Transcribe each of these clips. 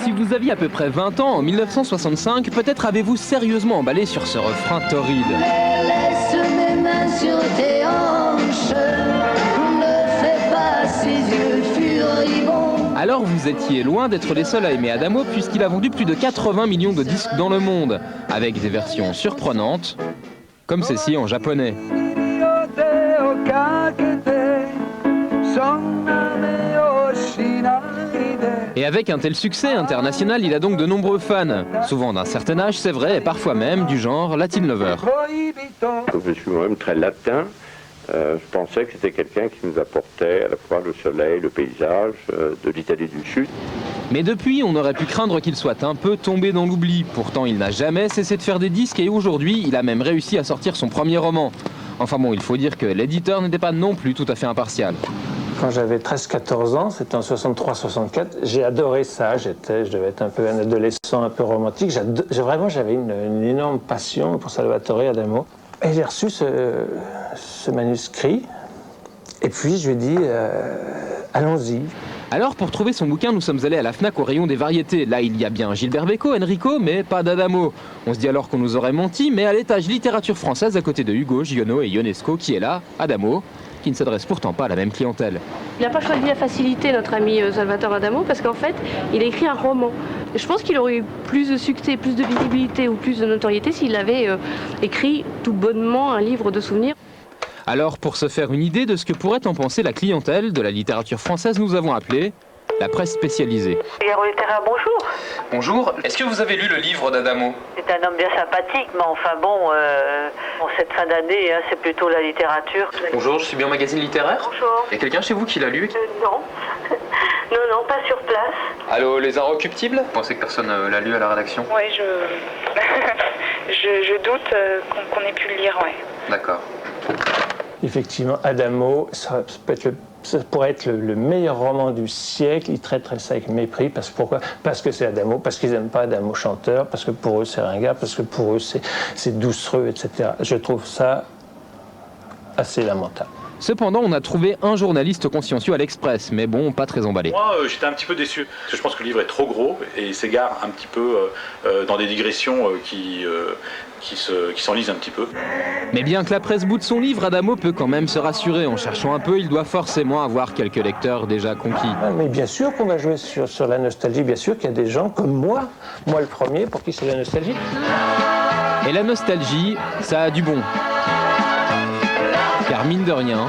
Si vous aviez à peu près 20 ans en 1965, peut-être avez-vous sérieusement emballé sur ce refrain torride. Laisse mes mains sur tes hanches, ne fais pas ces yeux furibonds. Alors vous étiez loin d'être les seuls à aimer Adamo puisqu'il a vendu plus de 80 millions de disques dans le monde, avec des versions surprenantes, comme celle-ci en japonais. Et avec un tel succès international, il a donc de nombreux fans, souvent d'un certain âge, c'est vrai, et parfois même du genre Latin Lover. Je suis moi-même très latin. Je pensais que c'était quelqu'un qui nous apportait à la fois le soleil, le paysage de l'Italie du Sud. Mais depuis, on aurait pu craindre qu'il soit un peu tombé dans l'oubli. Pourtant, il n'a jamais cessé de faire des disques et aujourd'hui, il a même réussi à sortir son premier roman. Enfin bon, il faut dire que l'éditeur n'était pas non plus tout à fait impartial. Quand j'avais 13-14 ans, c'était en 63-64, j'ai adoré ça. Je devais être un peu un adolescent, un peu romantique. J'avais une énorme passion pour Salvatore Adamo. Et j'ai reçu ce manuscrit. Et puis je lui ai dit, allons-y. Alors pour trouver son bouquin, nous sommes allés à la Fnac au rayon des variétés. Là, il y a bien Gilbert Bécaud, Enrico, mais pas d'Adamo. On se dit alors qu'on nous aurait menti, mais à l'étage littérature française, à côté de Hugo, Giono et Ionesco, qui est là, Adamo, qui ne s'adresse pourtant pas à la même clientèle. Il n'a pas choisi la facilité, notre ami Salvatore Adamo, parce qu'en fait, il a écrit un roman. Je pense qu'il aurait eu plus de succès, plus de visibilité ou plus de notoriété s'il avait écrit tout bonnement un livre de souvenirs. Alors, pour se faire une idée de ce que pourrait en penser la clientèle de la littérature française, nous avons appelé la presse spécialisée. Figaro littéraire, bonjour. Bonjour, est-ce que vous avez lu le livre d'Adamo? C'est un homme bien sympathique, mais enfin bon, en cette fin d'année, hein, c'est plutôt la littérature. Bonjour, je suis bien au magazine littéraire. Bonjour. Il y a quelqu'un chez vous qui l'a lu? Non. non, pas sur place. Allô, les Inrecuptibles? Vous pensez que personne l'a lu à la rédaction? Oui, je doute qu'on ait pu le lire, ouais. D'accord. Effectivement, Adamo, ça pourrait être le meilleur roman du siècle. Ils traiteraient ça avec mépris. Pourquoi? Parce que c'est Adamo, parce qu'ils n'aiment pas Adamo chanteur, parce que pour eux c'est ringard, parce que pour eux c'est doucereux, etc. Je trouve ça assez lamentable. Cependant, on a trouvé un journaliste consciencieux à l'Express, mais bon, pas très emballé. Moi, j'étais un petit peu déçu, parce que je pense que le livre est trop gros et il s'égare un petit peu dans des digressions qui s'enlisent un petit peu. Mais bien que la presse boude son livre, Adamo peut quand même se rassurer. En cherchant un peu, il doit forcément avoir quelques lecteurs déjà conquis. Mais bien sûr qu'on va jouer sur la nostalgie, bien sûr qu'il y a des gens comme moi le premier, pour qui c'est la nostalgie. Et la nostalgie, ça a du bon. Car mine de rien,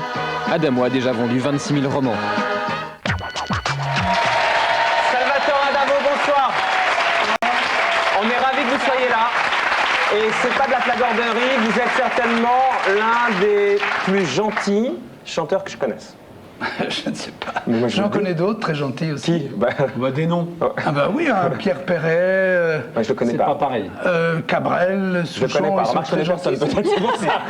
Adamo a déjà vendu 26 000 romans. Salvatore Adamo, bonsoir. On est ravis que vous soyez là. Et c'est pas de la flagornerie, vous êtes certainement l'un des plus gentils chanteurs que je connaisse. Je ne sais pas. J'en connais d'autres très gentils aussi. Qui? Des noms. Ah bah oui, hein, Pierre Perret. Je le connais pas. C'est pas pareil. Cabrel, Souchon. Je le connais pas. Remarque, je connais personne, peut-être c'est pour ça.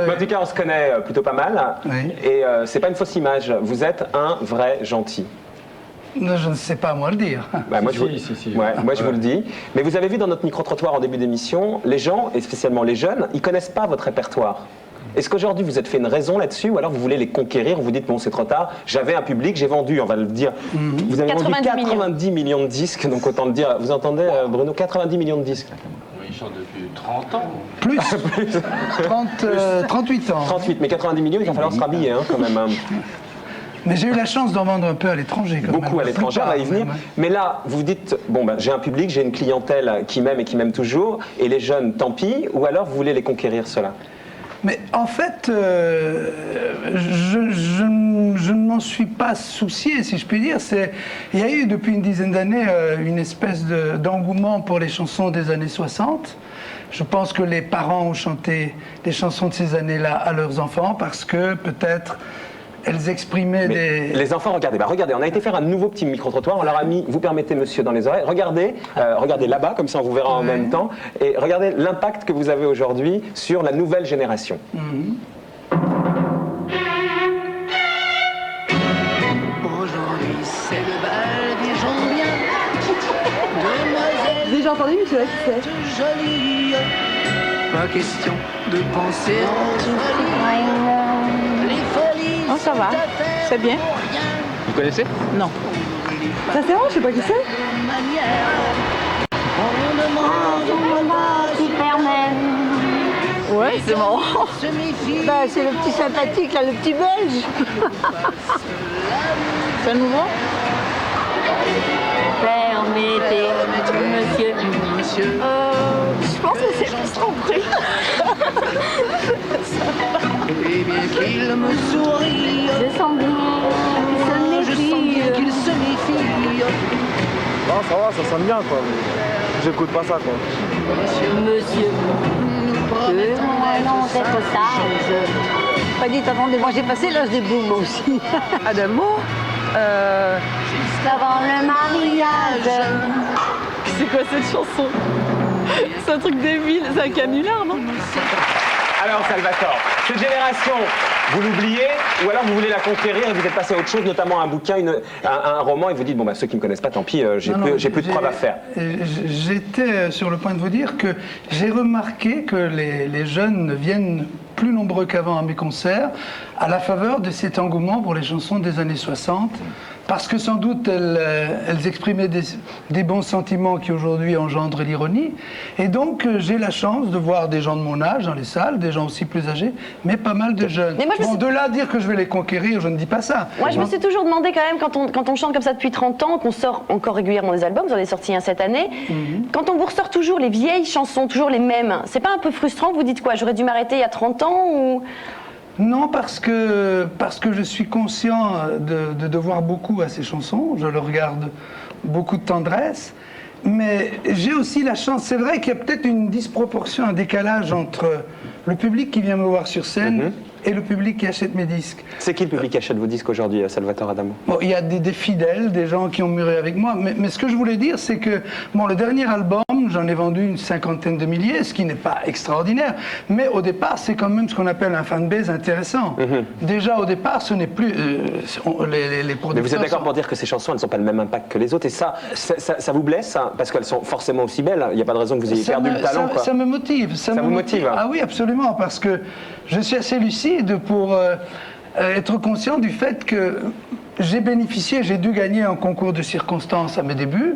En tout cas, on se connaît plutôt pas mal. Oui. Et c'est pas une fausse image. Vous êtes un vrai gentil. Non, je ne sais pas moi le dire. Moi, je vous le dis. Mais vous avez vu dans notre micro-trottoir en début d'émission, les gens, et spécialement les jeunes, ils connaissent pas votre répertoire. Est-ce qu'aujourd'hui vous êtes fait une raison là-dessus ou alors vous voulez les conquérir, vous dites bon c'est trop tard, j'avais un public, j'ai vendu, on va le dire. Vous avez vendu 90 millions de disques, donc autant le dire, vous entendez Bruno, 90 millions de disques. Il chante depuis 30 ans. Plus, 38 ans. 38, mais 90 millions, il va falloir se rhabiller hein, quand même. Hein. Mais j'ai eu la chance d'en vendre un peu à l'étranger. Beaucoup à l'étranger, on va y venir. Mais là, vous dites, bon, j'ai un public, j'ai une clientèle qui m'aime et qui m'aime toujours, et les jeunes, tant pis, ou alors vous voulez les conquérir, ceux-là? Mais en fait, je ne m'en suis pas soucié, si je puis dire. Il y a eu depuis une dizaine d'années une espèce d'engouement pour les chansons des années 60. Je pense que les parents ont chanté les chansons de ces années-là à leurs enfants parce que peut-être elles exprimaient Les enfants, regardez, on a été faire un nouveau petit micro-trottoir, on leur a mis, vous permettez monsieur, dans les oreilles, regardez là-bas, comme ça on vous verra en même temps, et regardez l'impact que vous avez aujourd'hui sur la nouvelle génération. Aujourd'hui c'est le bal des gens bien. Demoiselle, Déjà entendu, mais tu vois qui c'est. jolie. Pas question de penser aux folies. Les folies. Oh, ça va, c'est bien. Vous connaissez? Non. Ça c'est bon, je sais pas qui c'est. Manière. Ouais, c'est marrant. Bah, c'est le petit sympathique, là, le petit belge. Ça nous va? Permettez, monsieur. Je pense que c'est plus compris. Et bien qu'il me sourie, Je sens bien qu'il se méfie. qu'il se méfie. Non, ça va, ça sonne bien, quoi. J'écoute pas ça, quoi. Monsieur. Non, c'est trop sage. Pas dit, attendez, moi j'ai passé l'âge des booms aussi. Adamo Juste avant le mariage. C'est quoi cette chanson? C'est un truc débile, c'est un canular, non? Alors Salvatore, cette génération, vous l'oubliez ou alors vous voulez la conquérir et vous êtes passé à autre chose, notamment un bouquin, un roman, et vous dites, bon bah ceux qui ne me connaissent pas, tant pis, j'ai plus de preuves à faire. J'étais sur le point de vous dire que j'ai remarqué que les jeunes viennent plus nombreux qu'avant à mes concerts, à la faveur de cet engouement pour les chansons des années 60, parce que sans doute elles exprimaient des bons sentiments qui aujourd'hui engendrent l'ironie. Et donc j'ai la chance de voir des gens de mon âge dans les salles, des gens aussi plus âgés, mais pas mal de jeunes. Bon, de là à dire que je vais les conquérir, je ne dis pas ça. Moi je me suis toujours demandé quand même, quand on chante comme ça depuis 30 ans, qu'on sort encore régulièrement des albums, vous en avez sorti un cette année, quand on vous ressort toujours les vieilles chansons, toujours les mêmes, c'est pas un peu frustrant? Vous dites quoi, j'aurais dû m'arrêter il y a 30 ans ou... Non, parce que je suis conscient de devoir beaucoup à ces chansons, je le regarde beaucoup de tendresse, mais j'ai aussi la chance, c'est vrai qu'il y a peut-être une disproportion, un décalage entre le public qui vient me voir sur scène et le public qui achète mes disques. C'est qui le public qui achète vos disques aujourd'hui, Salvatore Adamo? Bon, il y a des fidèles, des gens qui ont mûri avec moi, mais ce que je voulais dire, c'est que bon, le dernier album, j'en ai vendu une 50aine de milliers, ce qui n'est pas extraordinaire, mais au départ, c'est quand même ce qu'on appelle un fanbase intéressant. Déjà, au départ, ce n'est plus... les producteurs... Mais vous êtes d'accord pour dire que ces chansons, elles n'ont pas le même impact que les autres, et ça vous blesse, hein, parce qu'elles sont forcément aussi belles, il n'y a pas de raison que vous ayez perdu le talent, quoi. Ça me motive. Ça vous motive, hein. Ah oui, absolument, parce que je suis assez lucide pour être conscient du fait que j'ai bénéficié, j'ai dû gagner un concours de circonstances à mes débuts.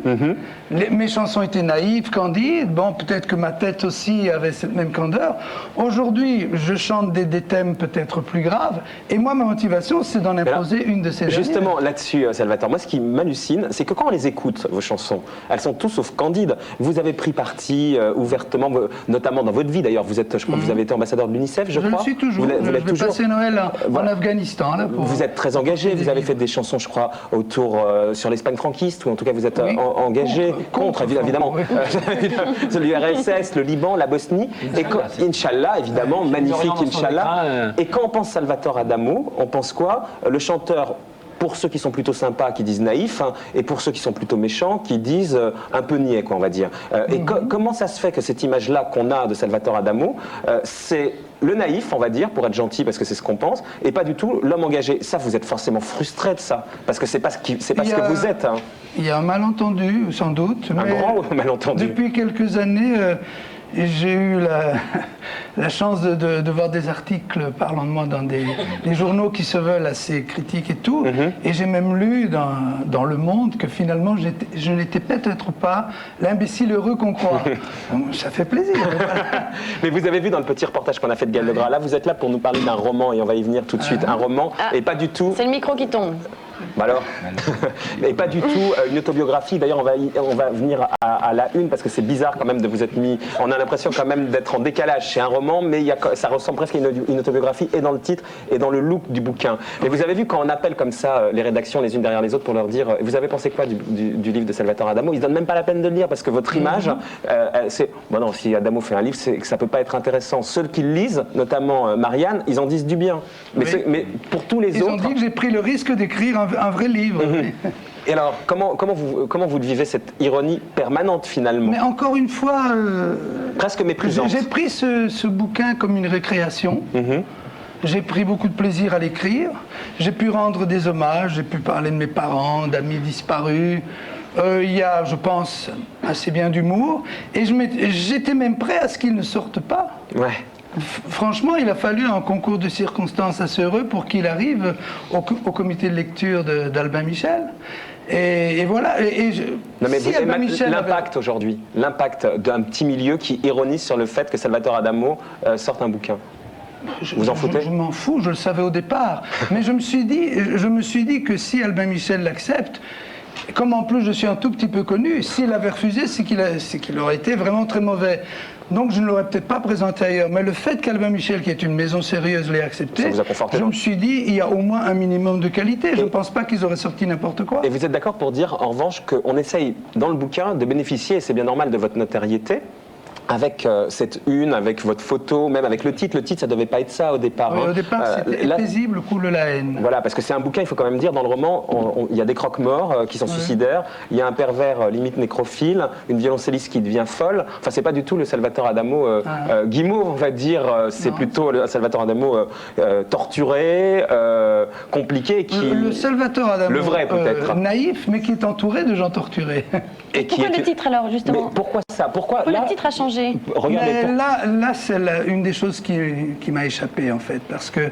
Mes chansons étaient naïves, candides. Bon, peut-être que ma tête aussi avait cette même candeur. Aujourd'hui, je chante des thèmes peut-être plus graves. Et moi, ma motivation, c'est d'en imposer une de ces dernières. Justement, là-dessus, Salvatore, moi, ce qui m'hallucine, c'est que quand on les écoute, vos chansons, elles sont toutes sauf candides. Vous avez pris parti ouvertement, notamment dans votre vie. D'ailleurs, je crois que vous avez été ambassadeur de l'UNICEF, je crois. Je le suis toujours. Je vais passer Noël en Afghanistan. Là, vous êtes très engagé. Vous avez fait des chansons, je crois, sur l'Espagne franquiste, ou en tout cas vous êtes engagé contre évidemment, l'URSS, le Liban, la Bosnie, et Inch'Allah, évidemment, magnifique Inch'Allah. Et quand on pense Salvatore Adamo, on pense quoi? Le chanteur, pour ceux qui sont plutôt sympas, qui disent naïf, hein, et pour ceux qui sont plutôt méchants, qui disent un peu niais, quoi, on va dire. Et comment ça se fait que cette image-là qu'on a de Salvatore Adamo, c'est le naïf, on va dire, pour être gentil, parce que c'est ce qu'on pense, et pas du tout l'homme engagé? Ça, vous êtes forcément frustré de ça, parce que c'est pas ce que vous êtes. Hein. Il y a un malentendu, sans doute. Un grand malentendu. Depuis quelques années, j'ai eu la chance de voir des articles parlant de moi dans des journaux qui se veulent assez critiques et tout. Et j'ai même lu dans Le Monde que finalement, je n'étais peut-être pas l'imbécile heureux qu'on croit. Ça fait plaisir. Mais vous avez vu dans le petit reportage qu'on a fait de Gaël Legras, là, vous êtes là pour nous parler d'un roman, et on va y venir tout de suite. Un roman, et pas du tout... C'est le micro qui tombe. Bah alors, mais pas du tout une autobiographie. D'ailleurs, on va venir à la une, parce que c'est bizarre quand même de vous être mis. On a l'impression quand même d'être en décalage. C'est un roman, mais ça ressemble presque à une autobiographie, et dans le titre et dans le look du bouquin. Mais vous avez vu, quand on appelle comme ça les rédactions les unes derrière les autres pour leur dire, vous avez pensé quoi du livre de Salvatore Adamo? Ils ne donnent même pas la peine de le lire, parce que votre image, c'est bon, non, si Adamo fait un livre, c'est que ça peut pas être intéressant. Ceux qui le lisent, notamment Marianne, ils en disent du bien. Mais pour tous les autres, ils ont dit que j'ai pris le risque d'écrire un vrai livre. Et alors, comment vous vivez cette ironie permanente, finalement? Mais encore une fois... presque méprisante. J'ai pris ce bouquin comme une récréation. J'ai pris beaucoup de plaisir à l'écrire. J'ai pu rendre des hommages, j'ai pu parler de mes parents, d'amis disparus. Il y a, je pense, assez bien d'humour. Et j'étais même prêt à ce qu'il ne sorte pas. Ouais. Franchement, il a fallu un concours de circonstances assez heureux pour qu'il arrive au comité de lecture d'Albin Michel. Et voilà. Non mais si Albin Michel l'impact avait... aujourd'hui, l'impact d'un petit milieu qui ironise sur le fait que Salvatore Adamo sorte un bouquin. Vous en foutez? Je m'en fous, je le savais au départ. Mais je me suis dit que si Albin Michel l'accepte, comme en plus je suis un tout petit peu connu, s'il avait refusé, c'est qu'il aurait été vraiment très mauvais. Donc je ne l'aurais peut-être pas présenté ailleurs. Mais le fait qu'Albin Michel, qui est une maison sérieuse, l'ait accepté, je me suis dit, il y a au moins un minimum de qualité. Je ne pense pas qu'ils auraient sorti n'importe quoi. Et vous êtes d'accord pour dire, en revanche, qu'on essaye, dans le bouquin, de bénéficier, et c'est bien normal, de votre notoriété, avec cette une, avec votre photo, même avec le titre. Le titre, ça ne devait pas être ça au départ. Oui, au départ, c'était paisible, coule la haine. Voilà, parce que c'est un bouquin, il faut quand même dire, dans le roman, il y a des croque-morts qui sont suicidaires, il y a un pervers limite nécrophile, une violoncelliste qui devient folle. Enfin, c'est pas du tout le Salvatore Adamo guimauve, on va dire. C'est plutôt le Salvatore Adamo torturé, compliqué. Le Salvatore Adamo, le vrai peut-être. Naïf, mais qui est entouré de gens torturés. Et pourquoi le titre alors, justement? Mais pourquoi ça? Pourquoi le titre a changé? Mais là c'est une des choses qui m'a échappé en fait, parce que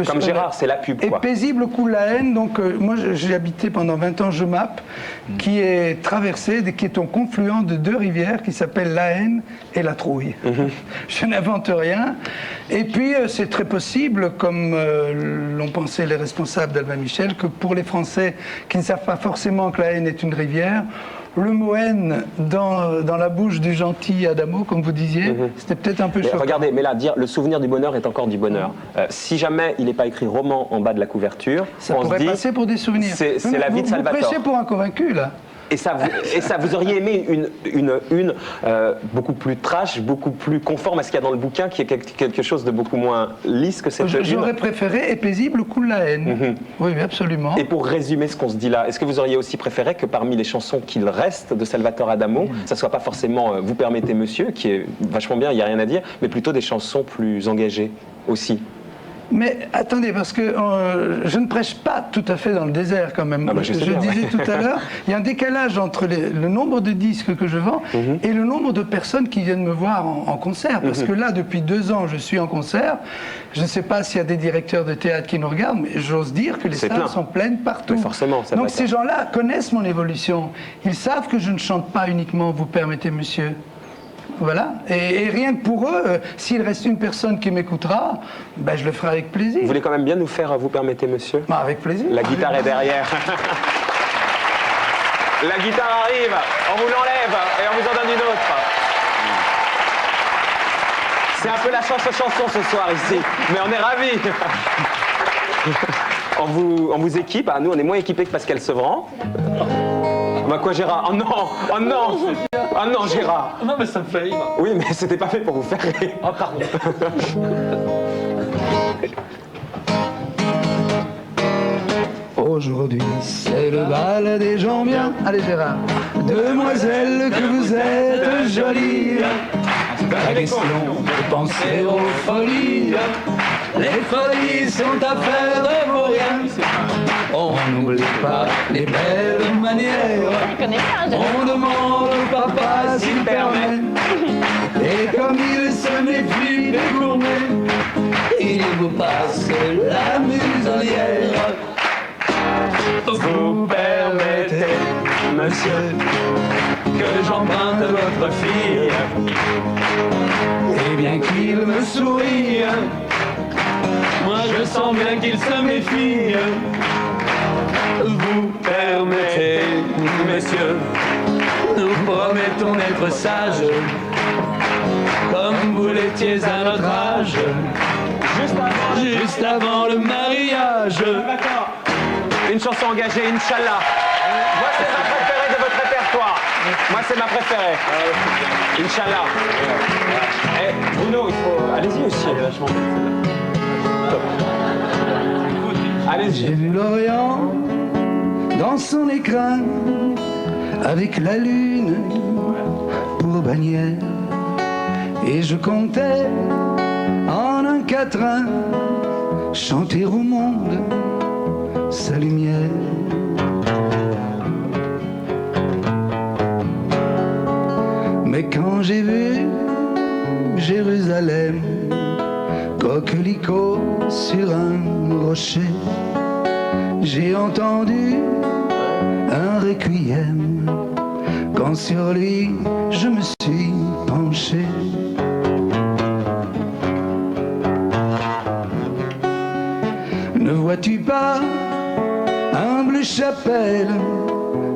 comme Gérard, c'est la pub, quoi. Et paisible coule la haine. Donc moi j'ai habité pendant 20 ans Jemappes, qui est traversée, qui est un confluent de deux rivières qui s'appellent la Haine et la Trouille. Je n'invente rien. Et puis c'est très possible, comme l'ont pensé les responsables d'Albin Michel, que pour les Français qui ne savent pas forcément que la Haine est une rivière, le mot haine dans la bouche du gentil Adamo, comme vous disiez, c'était peut-être un peu choquant. Regardez, mais là, dire le souvenir du bonheur est encore du bonheur. Si jamais il n'est pas écrit roman en bas de la couverture, ça pourrait passer pour des souvenirs. C'est la vie de Salvatore. Vous prêchez pour un convaincu, là. Et ça, vous auriez aimé une beaucoup plus trash, beaucoup plus conforme à ce qu'il y a dans le bouquin, qui est quelque chose de beaucoup moins lisse que cette une. J'aurais préféré et paisible coule la haine. Oui, absolument. Et pour résumer ce qu'on se dit là, est-ce que vous auriez aussi préféré que parmi les chansons qu'il reste de Salvatore Adamo, ça soit pas forcément Vous permettez monsieur, qui est vachement bien, il n'y a rien à dire, mais plutôt des chansons plus engagées aussi? Mais attendez, parce que je ne prêche pas tout à fait dans le désert quand même. Je disais tout à l'heure, il y a un décalage entre le nombre de disques que je vends et le nombre de personnes qui viennent me voir en concert. Parce que là, depuis 2 ans, je suis en concert. Je ne sais pas s'il y a des directeurs de théâtre qui nous regardent, mais j'ose dire que les salles sont pleines partout. Mais forcément, donc ces gens-là connaissent mon évolution. Ils savent que je ne chante pas uniquement « Vous permettez, monsieur ». Voilà, et rien que pour eux, s'il reste une personne qui m'écoutera, ben je le ferai avec plaisir. Vous voulez quand même bien nous faire Vous permettez, monsieur? Avec plaisir. La guitare est derrière. La guitare arrive, on vous l'enlève et on vous en donne une autre. C'est un peu la chanson ce soir ici, mais on est ravis. On vous équipe, nous on est moins équipés que Pascal Sevran. Bah quoi Gérard? Oh non! Oh non! Oh non Gérard! Non mais ça me fait rire. Oui mais c'était pas fait pour vous faire rire. Oh pardon. Aujourd'hui c'est le bal des gens bien. Allez Gérard. Demoiselle que vous êtes jolie. Pas question de penser aux folies. Les folies sont affaires de vos rien. On n'oublie pas les belles manières. On demande au papa s'il permet. Et comme il se méfie des gourmets, il vous passe la muselière. Vous permettez, monsieur, que j'emprunte votre fille. Et bien qu'il me sourie, moi je sens bien qu'il se méfie. Vous permettez, messieurs, nous promettons d'être sages, comme vous l'étiez à notre âge, juste avant le mariage. Une chanson engagée, Inch'Allah. Moi c'est ma préférée de votre répertoire. Moi c'est ma préférée. Inch'Allah. Et Bruno, il faut... Allez-y aussi, elle est vachement belle. Allez-y. J'ai vu l'Orient dans son écrin, avec la lune pour bannière, et je comptais en un quatrain chanter au monde sa lumière. Mais quand j'ai vu Jérusalem, coquelicot sur un rocher, j'ai entendu un requiem quand sur lui je me suis penché. Ne vois-tu pas, humble chapelle,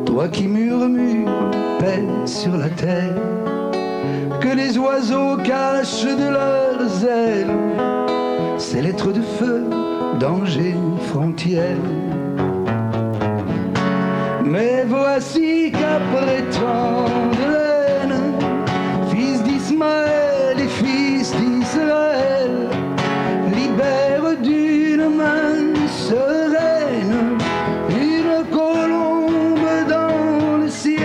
toi qui murmures paix sur la terre, que les oiseaux cachent de leurs ailes ces lettres de feu, danger, frontière. Mais voici qu'après tant de haine, fils d'Ismaël et fils d'Israël, libère d'une main sereine une colombe dans le ciel.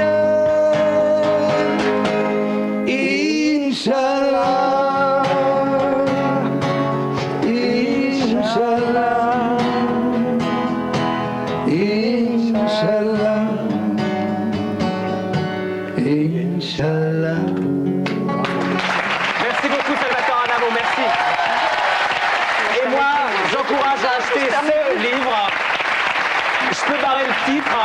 Inch'Allah, Inch'Allah, Inch'Allah, Inch'Allah. Merci beaucoup Salvatore Adamo, merci. Et moi, j'encourage à acheter ce livre. Je peux barrer le titre.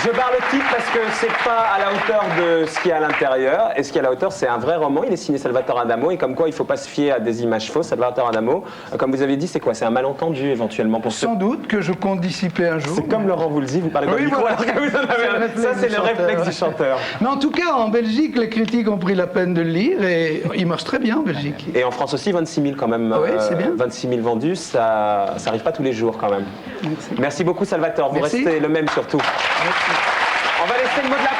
Je barre le titre parce que c'est pas à la hauteur de ce qu'il y a à l'intérieur. Et ce qui est à la hauteur, c'est un vrai roman. Il est signé Salvatore Adamo. Et comme quoi, il ne faut pas se fier à des images fausses. Salvatore Adamo, comme vous avez dit, c'est quoi? C'est un malentendu éventuellement pour Sans doute que je compte dissiper un jour. C'est comme Laurent Voulzy, vous parlez dans le micro alors que vous en avez un. Ça, c'est le réflexe du chanteur. Mais en tout cas, en Belgique, les critiques ont pris la peine de le lire et il marche très bien en Belgique. Et en France aussi, 26 000 quand même. Oui, c'est bien. 26 000 vendus, ça n'arrive pas tous les jours quand même. Merci beaucoup Salvatore, vous Merci. restez le même surtout. Merci. On va laisser le mot de la